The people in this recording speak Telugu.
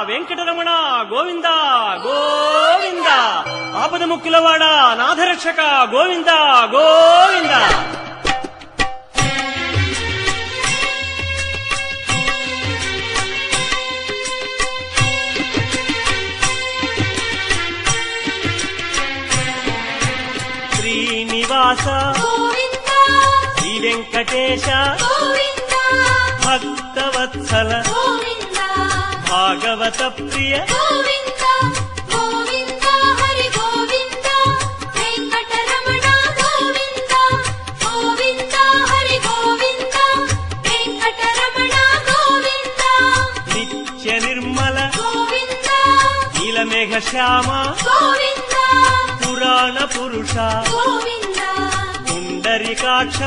వెంకటరమణ గోవింద గోవింద. ఆపద ముక్కులవాడ నాథరక్షక గోవింద గోవింద. శ్రీనివాస శ్రీ వెంకటేశ భక్తవత్సల భాగవత ప్రియ నిత్య నిర్మల నీలమేఘ శ్యామ పురాణ పురుష పుండరీకాక్ష